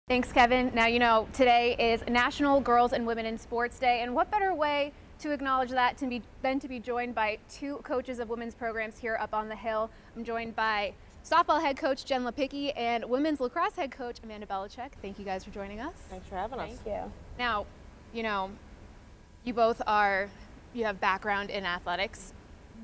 Thanks, Kevin. Now, today is National Girls and Women in Sports Day, and what better way to acknowledge that than to be joined by two coaches of women's programs here up on the Hill. I'm joined by softball head coach Jen Lapicki and women's lacrosse head coach Amanda Belichick. Thank you guys for joining us. Thanks for having us. Thank you. Now, you both you have background in athletics.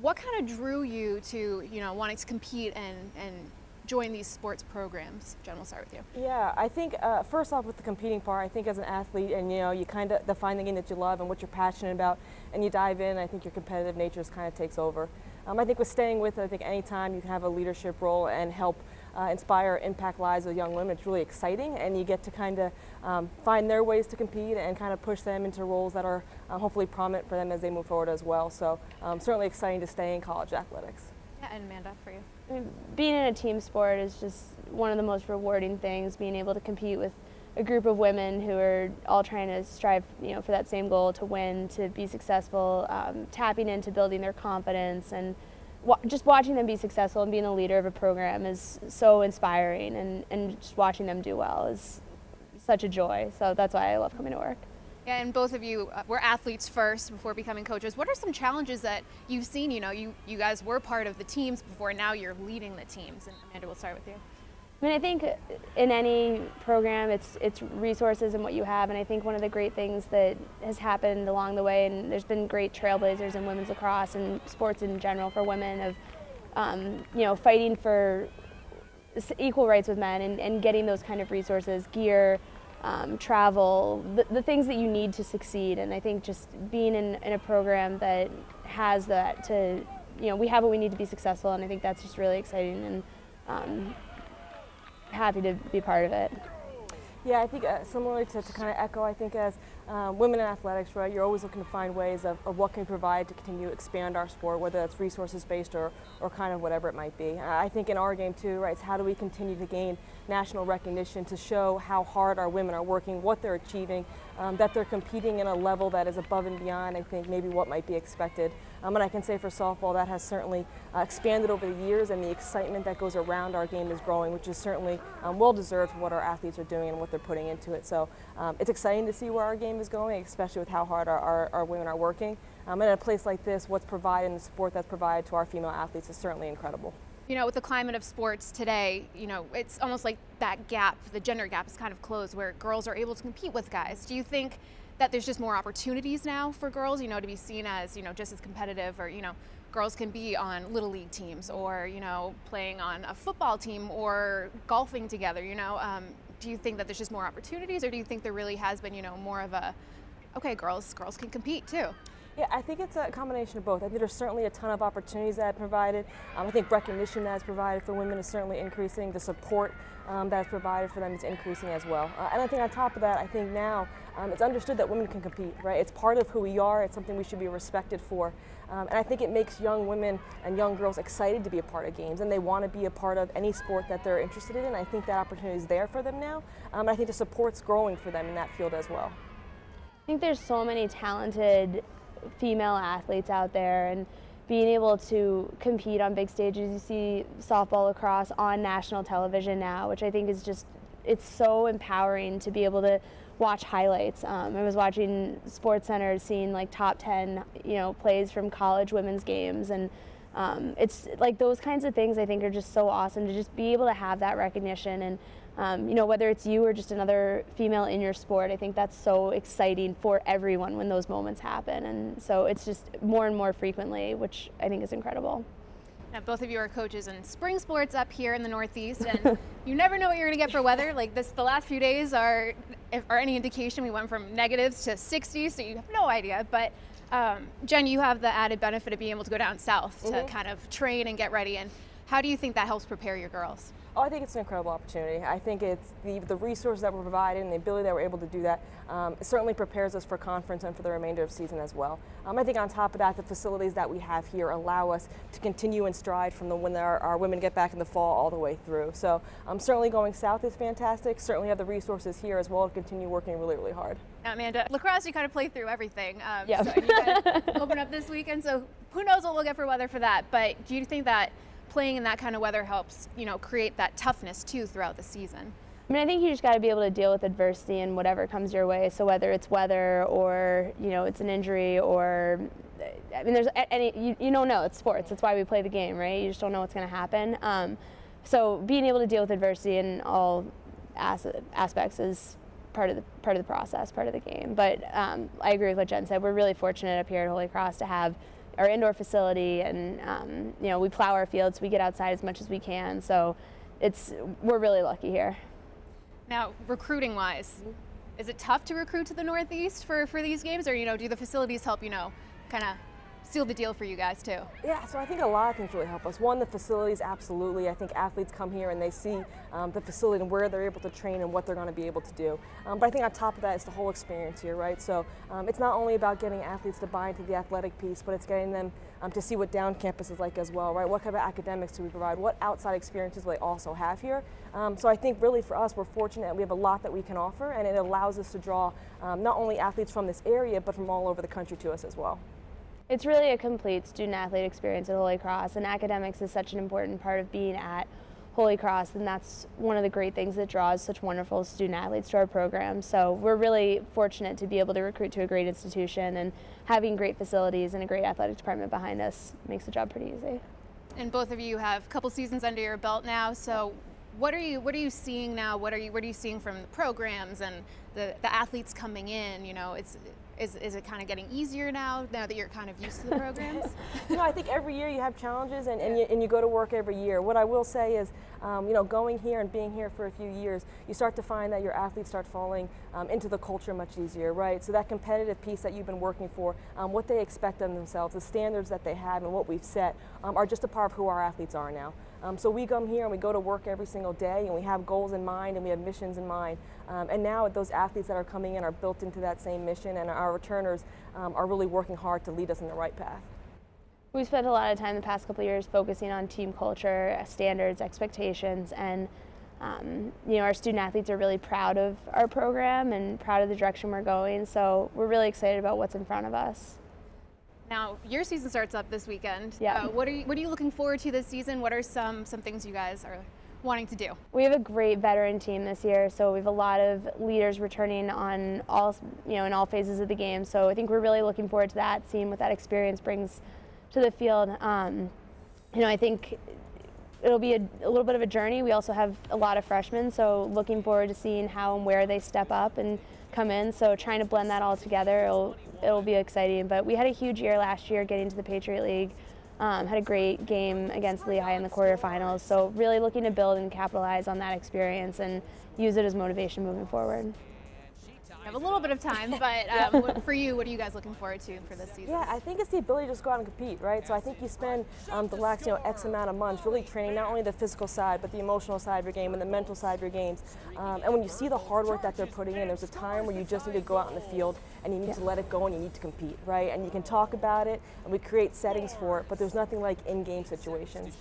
What kind of drew you to, wanting to compete and join these sports programs? Jen, we'll start with you. Yeah, I think first off with the competing part, I think as an athlete and you kind of define the game that you love and what you're passionate about and you dive in, I think your competitive nature kind of takes over. I think with staying with it, I think anytime you can have a leadership role and help inspire, impact lives of young women, it's really exciting, and you get to kind of find their ways to compete and kind of push them into roles that are hopefully prominent for them as they move forward as well. So certainly exciting to stay in college athletics. Yeah, and Amanda, for you. I mean, being in a team sport is just one of the most rewarding things, being able to compete with a group of women who are all trying to strive for that same goal, to win, to be successful, tapping into building their confidence, and just watching them be successful and being a leader of a program is so inspiring, and just watching them do well is such a joy. So that's why I love coming to work. Yeah, and both of you were athletes first before becoming coaches. What are some challenges that you've seen? You guys were part of the teams before, now you're leading the teams. And Amanda, we'll start with you. I mean, I think in any program, it's resources and what you have. And I think one of the great things that has happened along the way, and there's been great trailblazers in women's lacrosse and sports in general for women of, fighting for equal rights with men and getting those kind of resources, gear, travel, the things that you need to succeed. And I think just being in a program that has that we have what we need to be successful, and I think that's just really exciting, and happy to be part of it. Yeah, I think similarly to kind of echo, I think as women in athletics, right, you're always looking to find ways of what can we provide to continue to expand our sport, whether that's resources based or kind of whatever it might be. I think in our game too, right, it's how do we continue to gain national recognition to show how hard our women are working, what they're achieving, that they're competing in a level that is above and beyond, I think, maybe what might be expected. And I can say for softball, that has certainly expanded over the years, and the excitement that goes around our game is growing, which is certainly well-deserved for what our athletes are doing and what they're putting into it. So it's exciting to see where our game is going, especially with how hard our women are working. And in a place like this, what's provided and the support that's provided to our female athletes is certainly incredible. With the climate of sports today, it's almost like that gap, the gender gap is kind of closed, where girls are able to compete with guys. Do you think that there's just more opportunities now for girls, to be seen as, just as competitive, or, girls can be on little league teams, or, playing on a football team, or golfing together, do you think that there's just more opportunities, or do you think there really has been, more of a, okay, girls can compete too? Yeah, I think it's a combination of both. I think there's certainly a ton of opportunities that are provided. I think recognition that is provided for women is certainly increasing. The support that is provided for them is increasing as well. And I think on top of that, I think now it's understood that women can compete, right? It's part of who we are. It's something we should be respected for. And I think it makes young women and young girls excited to be a part of games, and they want to be a part of any sport that they're interested in. I think that opportunity is there for them now. And I think the support's growing for them in that field as well. I think there's so many talented female athletes out there, and being able to compete on big stages. You see softball, lacrosse on national television now, which I think is just, it's so empowering to be able to watch highlights. I was watching SportsCenter, seeing like top 10 plays from college women's games, and it's like those kinds of things I think are just so awesome, to just be able to have that recognition. And whether it's you or just another female in your sport, I think that's so exciting for everyone when those moments happen. And so it's just more and more frequently, which I think is incredible. Now, both of you are coaches in spring sports up here in the Northeast, and you never know what you're going to get for weather. Like the last few days are any indication, we went from negatives to 60s, so you have no idea. But Jen, you have the added benefit of being able to go down south to kind of train and get ready. And how do you think that helps prepare your girls? Oh, I think it's an incredible opportunity. I think it's the resources that we're providing and the ability that we're able to do that. It certainly prepares us for conference and for the remainder of season as well. I think on top of that, the facilities that we have here allow us to continue and stride from when our women get back in the fall all the way through. So certainly going south is fantastic. Certainly have the resources here as well to continue working really, really hard. Now, Amanda, lacrosse, you kind of play through everything. Yeah. So you guys open up this weekend, so who knows what we'll get for weather for that. But do you think that playing in that kind of weather helps, create that toughness too throughout the season? I I mean, I think you just got to be able to deal with adversity and whatever comes your way. So whether it's weather or, it's an injury or, I mean, there's any, you don't know. It's sports. That's why we play the game, right? You just don't know what's going to happen. So being able to deal with adversity in all aspects is part of the process, part of the game. But I agree with what Jen said. We're really fortunate up here at Holy Cross to have our indoor facility, and we plow our fields. We get outside as much as we can. So we're really lucky here. Now, recruiting-wise, is it tough to recruit to the Northeast for these games, or do the facilities help kind of seal the deal for you guys too? Yeah, so I think a lot of things really help us. One, the facilities, absolutely. I think athletes come here and they see the facility and where they're able to train and what they're going to be able to do. But I think on top of that is the whole experience here, right? So it's not only about getting athletes to buy into the athletic piece, but it's getting them to see what down campus is like as well, right? What kind of academics do we provide? What outside experiences will they also have here? So I think really for us, we're fortunate that we have a lot that we can offer, and it allows us to draw not only athletes from this area, but from all over the country to us as well. It's really a complete student-athlete experience at Holy Cross, and academics is such an important part of being at Holy Cross, and that's one of the great things that draws such wonderful student-athletes to our program. So we're really fortunate to be able to recruit to a great institution, and having great facilities and a great athletic department behind us makes the job pretty easy. And both of you have a couple seasons under your belt now, so what are you seeing now? What are you seeing from the programs and the athletes coming in? Is it kind of getting easier now that you're kind of used to the programs? I think every year you have challenges, and you go to work every year. What I will say is, going here and being here for a few years, you start to find that your athletes start falling into the culture much easier, right? So that competitive piece that you've been working for, what they expect of themselves, the standards that they have and what we've set are just a part of who our athletes are now. So we come here and we go to work every single day, and we have goals in mind and we have missions in mind. And now those athletes that are coming in are built into that same mission, and our returners are really working hard to lead us in the right path. We've spent a lot of time the past couple of years focusing on team culture, standards, expectations, and our student athletes are really proud of our program and proud of the direction we're going. So we're really excited about what's in front of us. Now, your season starts up this weekend. Yeah. What are you looking forward to this season? What are some things you guys are wanting to do? We have a great veteran team this year, so we have a lot of leaders returning on all, in all phases of the game. So I think we're really looking forward to that, seeing what that experience brings to the field. I think it'll be a little bit of a journey. We also have a lot of freshmen, so looking forward to seeing how and where they step up and come in. So trying to blend that all together, it'll be exciting. But we had a huge year last year getting to the Patriot League. Had a great game against Lehigh in the quarterfinals. So really looking to build and capitalize on that experience and use it as motivation moving forward. We have a little bit of time, but for you, what are you guys looking forward to for this season? Yeah, I think it's the ability to just go out and compete, right? So I think you spend the last X amount of months really training not only the physical side, but the emotional side of your game and the mental side of your games. And when you see the hard work that they're putting in, there's a time where you just need to go out in the field and you need to let it go and you need to compete, right? And you can talk about it and we create settings for it, but there's nothing like in-game situations.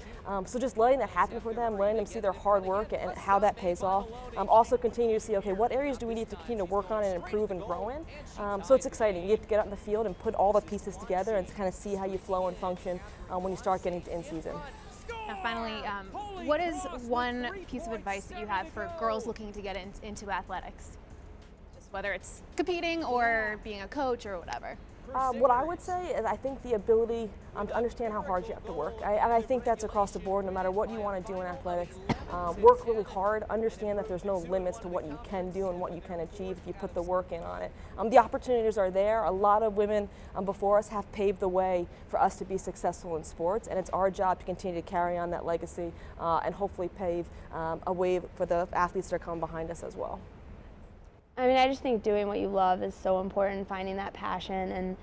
So just letting that happen for them, letting them see their hard work and how that pays off. Also continue to see, okay, what areas do we need to continue to work on and improve and grow in? So it's exciting. You get to get out in the field and put all the pieces together and kind of see how you flow and function when you start getting to in-season. Now finally, what is one piece of advice that you have for girls looking to get into athletics? Just whether it's competing or being a coach or whatever. What I would say is I think the ability to understand how hard you have to work. And I think that's across the board, no matter what you want to do in athletics. Work really hard, understand that there's no limits to what you can do and what you can achieve if you put the work in on it. The opportunities are there. A lot of women before us have paved the way for us to be successful in sports, and it's our job to continue to carry on that legacy and hopefully pave a way for the athletes that are coming behind us as well. I mean, I just think doing what you love is so important, finding that passion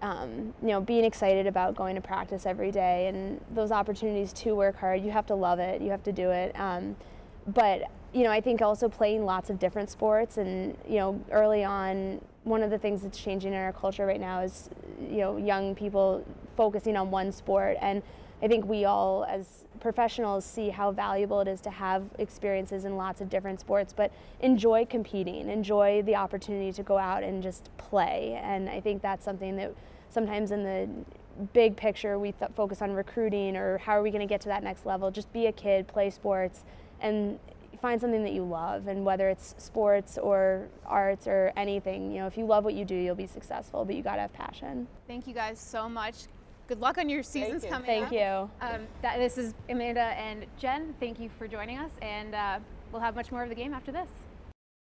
and, being excited about going to practice every day and those opportunities to work hard. You have to love it. You have to do it. But, I think also playing lots of different sports and, early on, one of the things that's changing in our culture right now is, young people focusing on one sport. And I think we all, as professionals, see how valuable it is to have experiences in lots of different sports, but enjoy competing, enjoy the opportunity to go out and just play. And I think that's something that sometimes in the big picture we focus on recruiting or how are we going to get to that next level. Just be a kid, play sports, and find something that you love, and whether it's sports or arts or anything, if you love what you do, you'll be successful, but you gotta have passion. Thank you guys so much. Good luck on your seasons coming Thank up. you. This is Amanda and Jen. Thank you for joining us, and we'll have much more of the game after this.